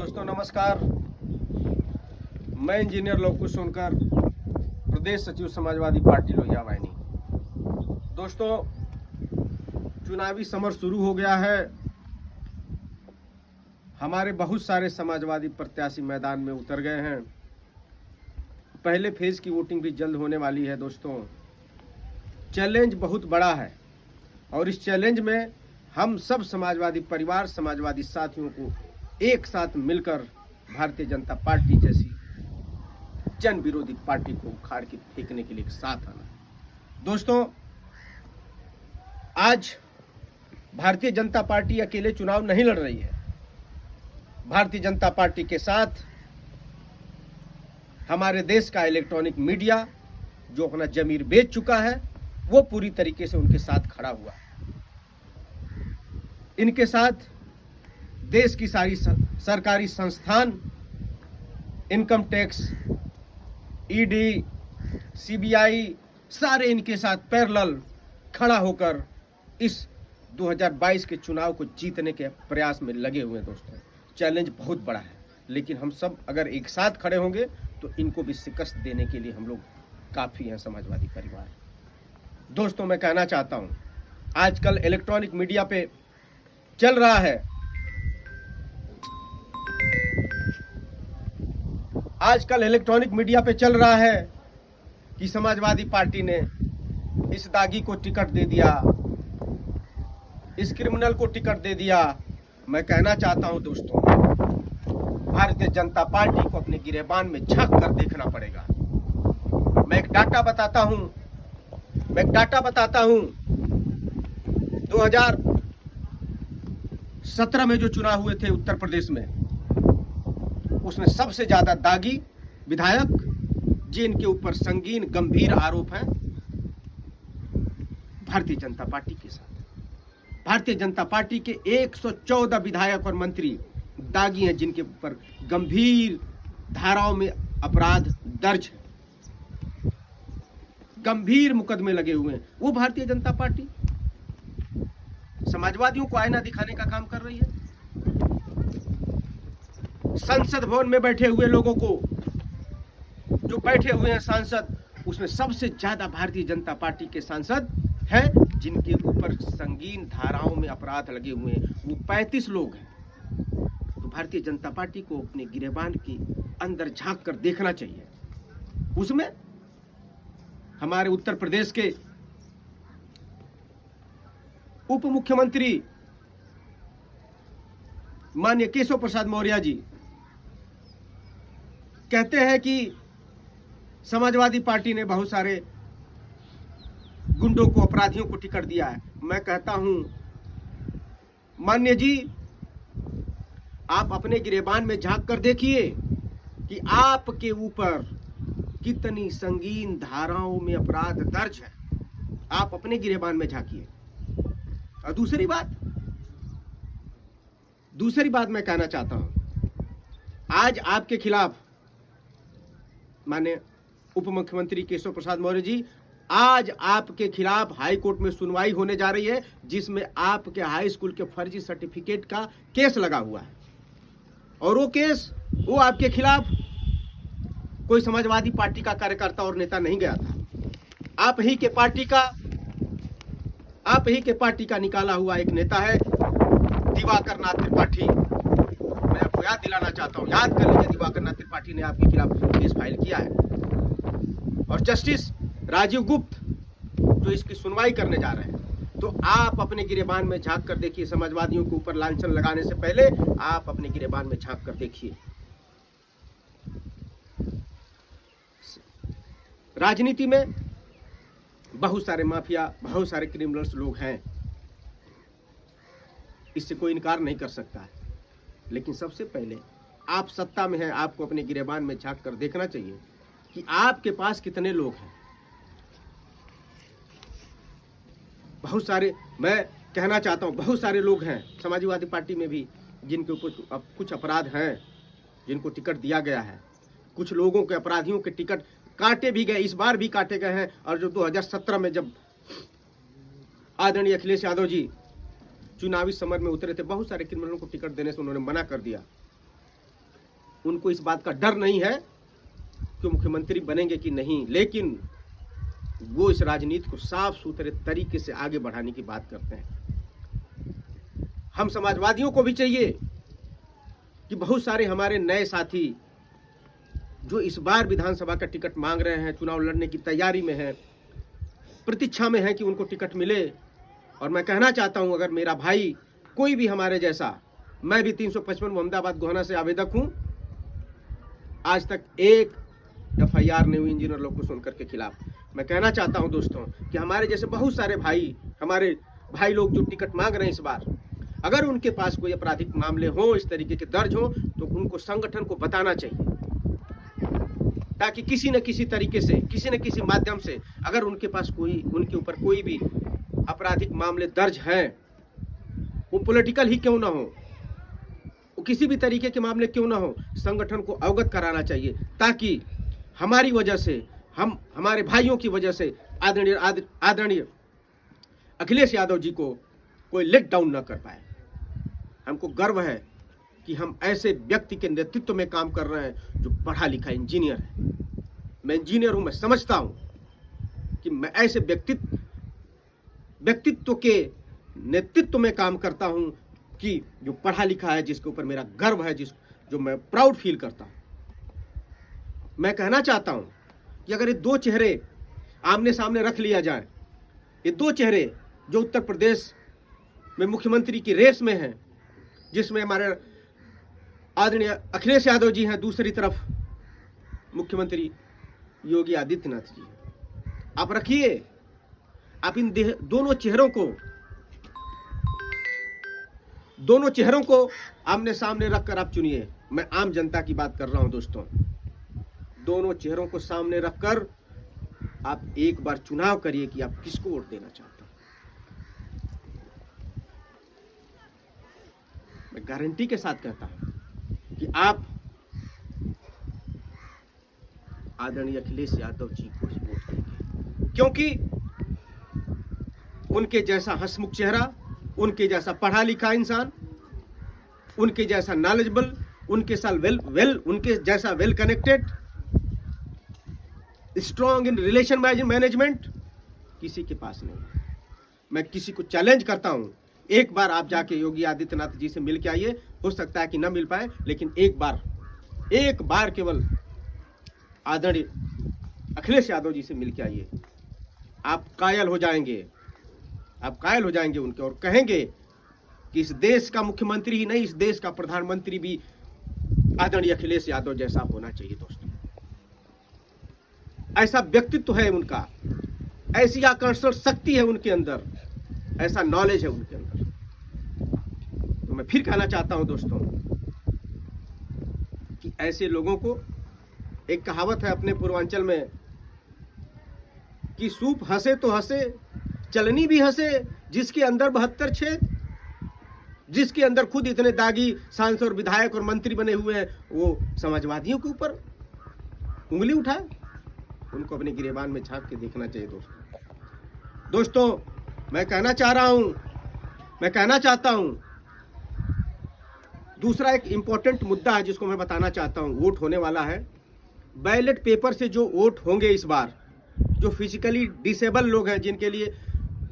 दोस्तों नमस्कार। मैं इंजीनियर लवकुश सोनकर, प्रदेश सचिव समाजवादी पार्टी लोहिया वाहिनी। दोस्तों, चुनावी समर शुरू हो गया है। हमारे बहुत सारे समाजवादी प्रत्याशी मैदान में उतर गए हैं। पहले फेज की वोटिंग भी जल्द होने वाली है। दोस्तों, चैलेंज बहुत बड़ा है और इस चैलेंज में हम सब समाजवादी परिवार, समाजवादी साथियों को एक साथ मिलकर भारतीय जनता पार्टी जैसी जन विरोधी पार्टी को उखाड़ के फेंकने के लिए एक साथ आना है। दोस्तों, आज भारतीय जनता पार्टी अकेले चुनाव नहीं लड़ रही है। भारतीय जनता पार्टी के साथ हमारे देश का इलेक्ट्रॉनिक मीडिया, जो अपना जमीर बेच चुका है, वो पूरी तरीके से उनके साथ खड़ा हुआ है। इनके साथ देश की सारी सरकारी संस्थान, इनकम टैक्स, ईडी, सीबीआई, सारे इनके साथ पैरेलल खड़ा होकर इस 2022 के चुनाव को जीतने के प्रयास में लगे हुए हैं। दोस्तों, चैलेंज बहुत बड़ा है, लेकिन हम सब अगर एक साथ खड़े होंगे तो इनको भी शिकस्त देने के लिए हम लोग काफ़ी हैं समाजवादी परिवार। दोस्तों, मैं कहना चाहता हूं, आजकल इलेक्ट्रॉनिक मीडिया पे चल रहा है कि समाजवादी पार्टी ने इस दागी को टिकट दे दिया, इस क्रिमिनल को टिकट दे दिया। मैं कहना चाहता हूं दोस्तों, भारतीय जनता पार्टी को अपने गिरेबान में झांक कर देखना पड़ेगा। मैं एक डाटा बताता हूं। 2017 में जो चुनाव हुए थे उत्तर प्रदेश में, उसमें सबसे ज्यादा दागी विधायक, जिनके ऊपर संगीन गंभीर आरोप हैं, भारतीय जनता पार्टी के साथ। भारतीय जनता पार्टी के 114 विधायक और मंत्री दागी हैं, जिनके ऊपर गंभीर धाराओं में अपराध दर्ज है, गंभीर मुकदमे लगे हुए हैं। वो भारतीय जनता पार्टी समाजवादियों को आईना दिखाने का काम कर रही है। संसद भवन में बैठे हुए लोगों को, जो बैठे हुए हैं सांसद, उसमें सबसे ज्यादा भारतीय जनता पार्टी के सांसद हैं, जिनके ऊपर संगीन धाराओं में अपराध लगे हुए हैं। वो 35 लोग हैं। तो भारतीय जनता पार्टी को अपने गिरेबान के अंदर झांक कर देखना चाहिए। उसमें हमारे उत्तर प्रदेश के उप मुख्यमंत्री माननीय केशव प्रसाद मौर्य जी कहते हैं कि समाजवादी पार्टी ने बहुत सारे गुंडों को, अपराधियों को टिकट दिया है। मैं कहता हूं, माननीय जी, आप अपने गिरेबान में झांक कर देखिए कि आपके ऊपर कितनी संगीन धाराओं में अपराध दर्ज है। आप अपने गिरेबान में झांकिए। और दूसरी बात मैं कहना चाहता हूं, आज आपके खिलाफ माननीय उप मुख्यमंत्री केशव प्रसाद मौर्य जी, आज आपके खिलाफ हाई कोर्ट में सुनवाई होने जा रही है, जिसमें आपके हाई स्कूल के फर्जी सर्टिफिकेट का केस लगा हुआ है। और वो आपके खिलाफ कोई समाजवादी पार्टी का कार्यकर्ता और नेता नहीं गया था। आप ही के पार्टी का निकाला हुआ एक नेता है, दिवाकर नाथ त्रिपाठी। मैं आपको याद दिलाना चाहता हूं, याद कर लीजिए, दिवाकर नाथ त्रिपाठी ने आपके खिलाफ केस फाइल किया है। और जस्टिस राजीव गुप्त जो इसकी सुनवाई करने जा रहे हैं। तो आप अपने गिरेबान में झांक कर देखिए। समाजवादियों के ऊपर लांछन लगाने से पहले आप अपने गिरेबान में झांक कर देखिए। राजनीति में बहुत सारे माफिया, बहुत सारे क्रिमिनल्स लोग हैं, इससे कोई इनकार नहीं कर सकता है। लेकिन सबसे पहले आप सत्ता में हैं, आपको अपने गिरेबान में झांक कर देखना चाहिए कि आपके पास कितने लोग हैं। बहुत सारे, मैं कहना चाहता हूं, बहुत सारे लोग हैं समाजवादी पार्टी में भी जिनके ऊपर कुछ अपराध हैं, जिनको टिकट दिया गया है। कुछ लोगों के, अपराधियों के टिकट काटे भी गए, इस बार भी काटे गए हैं। और जो 2017 में जब आदरणीय अखिलेश यादव जी चुनावी समर में उतरे थे, बहुत सारे क्रिमिनलों को टिकट देने से उन्होंने मना कर दिया। उनको इस बात का डर नहीं है कि मुख्यमंत्री बनेंगे कि नहीं, लेकिन वो इस राजनीति को साफ सुथरे तरीके से आगे बढ़ाने की बात करते हैं। हम समाजवादियों को भी चाहिए कि बहुत सारे हमारे नए साथी जो इस बार विधानसभा का टिकट मांग रहे हैं, चुनाव लड़ने की तैयारी में हैं, प्रतीक्षा में हैं कि उनको टिकट मिले। और मैं कहना चाहता हूं, अगर मेरा भाई कोई भी हमारे जैसा, मैं भी 355 मोहम्मदाबाद गोहाना से आवेदक हूं, आज तक एक FIR नहीं हुई इंजीनियर लोग को सुनकर के खिलाफ। मैं कहना चाहता हूं दोस्तों कि हमारे जैसे बहुत सारे भाई, हमारे भाई लोग जो टिकट मांग रहे हैं इस बार, अगर उनके पास कोई आपराधिक मामले हो, इस तरीके के दर्ज हो, तो उनको संगठन को बताना चाहिए, ताकि किसी न किसी तरीके से, किसी न किसी माध्यम से, अगर उनके पास कोई, उनके ऊपर कोई भी आपराधिक मामले दर्ज हैं, वो पॉलिटिकल ही क्यों ना हो, वो किसी भी तरीके के मामले क्यों ना हो, संगठन को अवगत कराना चाहिए, ताकि हमारी वजह से, हमारे भाइयों की वजह से आदरणीय अखिलेश यादव जी को कोई लेट डाउन न कर पाए। हमको गर्व है कि हम ऐसे व्यक्ति के नेतृत्व में काम कर रहे हैं जो पढ़ा लिखा इंजीनियर है। मैं इंजीनियर हूं, मैं समझता हूं कि मैं ऐसे व्यक्तित्व के नेतृत्व में काम करता हूं कि जो पढ़ा लिखा है, जिसके ऊपर मेरा गर्व है, जो मैं प्राउड फील करता हूं। मैं कहना चाहता हूं कि अगर ये दो चेहरे आमने सामने रख लिया जाए, ये दो चेहरे जो उत्तर प्रदेश में मुख्यमंत्री की रेस में हैं, जिसमें हमारे आदरणीय अखिलेश यादव जी हैं, दूसरी तरफ मुख्यमंत्री योगी आदित्यनाथ जी हैं, आप रखिए, आप इन दोनों चेहरों को आमने सामने रखकर आप चुनिए। मैं आम जनता की बात कर रहा हूं दोस्तों, दोनों चेहरों को सामने रखकर आप एक बार चुनाव करिए कि आप किसको वोट देना चाहते हैं। मैं गारंटी के साथ कहता हूं कि आप आदरणीय अखिलेश यादव जी को वोट देंगे, क्योंकि उनके जैसा हंसमुख चेहरा, उनके जैसा पढ़ा लिखा इंसान, उनके जैसा नॉलेजेबल, उनके जैसा well connected, strong in relation management किसी के पास नहीं है। मैं किसी को चैलेंज करता हूं, एक बार आप जाके योगी आदित्यनाथ जी से मिल के आइए। हो सकता है कि ना मिल पाए, लेकिन एक बार केवल आदरणीय अखिलेश यादव जी से मिल के आइए। आप कायल हो जाएंगे उनके, और कहेंगे कि इस देश का मुख्यमंत्री ही नहीं, इस देश का प्रधानमंत्री भी आदरणीय अखिलेश यादव जैसा होना चाहिए दोस्तों। ऐसा व्यक्तित्व है उनका, ऐसी आकर्षण शक्ति है उनके अंदर, ऐसा नॉलेज है उनके अंदर। तो मैं फिर कहना चाहता हूं दोस्तों कि ऐसे लोगों को, एक कहावत है अपने पूर्वांचल में कि सूप हंसे तो हंसे, चलनी भी हंसे, जिसके अंदर 72 छेद, जिसके अंदर खुद इतने दागी सांसद और विधायक और मंत्री बने हुए हैं, वो समाजवादियों के ऊपर उंगली उठाए। उनको अपने गिरेबान में झांक के देखना चाहिए दोस्तों। मैं कहना चाहता हूं दूसरा एक इंपॉर्टेंट मुद्दा है जिसको मैं बताना चाहता हूं। वोट होने वाला है, बैलेट पेपर से जो वोट होंगे इस बार, जो फिजिकली डिसेबल लोग हैं, जिनके लिए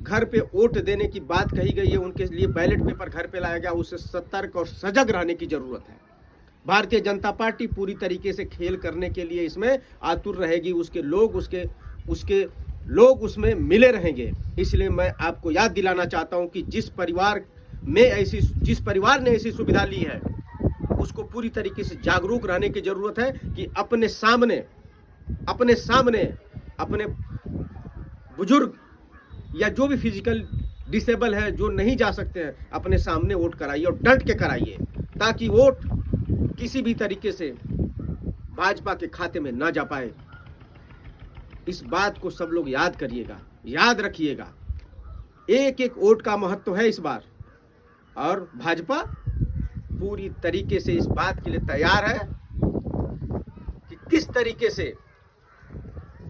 घर पे वोट देने की बात कही गई है, उनके लिए बैलेट पेपर घर पे लाया गया। उससे सतर्क और सजग रहने की जरूरत है। भारतीय जनता पार्टी पूरी तरीके से खेल करने के लिए इसमें आतुर रहेगी, उसके लोग उसमें मिले रहेंगे। इसलिए मैं आपको याद दिलाना चाहता हूं कि जिस परिवार ने ऐसी सुविधा ली है, उसको पूरी तरीके से जागरूक रहने की जरूरत है कि अपने सामने अपने बुजुर्ग या जो भी फिजिकल डिसेबल है, जो नहीं जा सकते हैं, अपने सामने वोट कराइए और डट के कराइए, ताकि वोट किसी भी तरीके से भाजपा के खाते में ना जा पाए। इस बात को सब लोग याद करिएगा, याद रखिएगा। एक एक वोट का महत्व है इस बार, और भाजपा पूरी तरीके से इस बात के लिए तैयार है कि किस तरीके से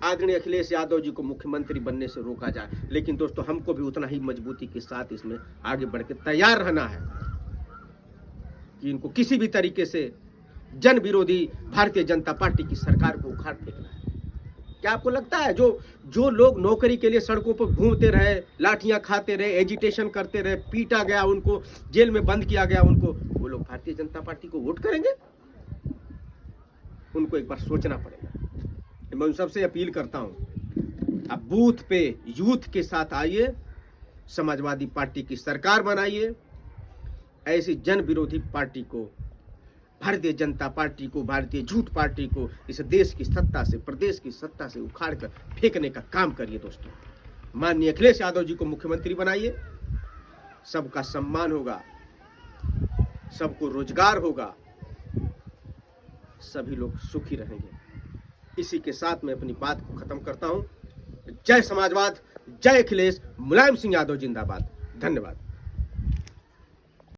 आदरणीय अखिलेश यादव जी को मुख्यमंत्री बनने से रोका जाए। लेकिन दोस्तों, हमको भी उतना ही मजबूती के साथ इसमें आगे बढ़ के तैयार रहना है कि इनको किसी भी तरीके से जन विरोधी भारतीय जनता पार्टी की सरकार को उखाड़ फेंकना है। क्या आपको लगता है जो लोग नौकरी के लिए सड़कों पर घूमते रहे, लाठियां खाते रहे, एजिटेशन करते रहे, पीटा गया उनको, जेल में बंद किया गया उनको, वो लोग भारतीय जनता पार्टी को वोट करेंगे? उनको एक बार सोचना पड़ेगा। मैं उन सबसे अपील करता हूं, अब बूथ पे यूथ के साथ आइए, समाजवादी पार्टी की सरकार बनाइए, ऐसी जन विरोधी पार्टी को, भारतीय जनता पार्टी को, भारतीय झूठ पार्टी को इस देश की सत्ता से, प्रदेश की सत्ता से उखाड़ कर फेंकने का काम करिए दोस्तों। माननीय अखिलेश यादव जी को मुख्यमंत्री बनाइए, सबका सम्मान होगा, सबको रोजगार होगा, सभी लोग सुखी रहेंगे। इसी के साथ मैं अपनी बात को खत्म करता हूं। जय समाजवाद, जय अखिलेश, मुलायम सिंह यादव जिंदाबाद। धन्यवाद।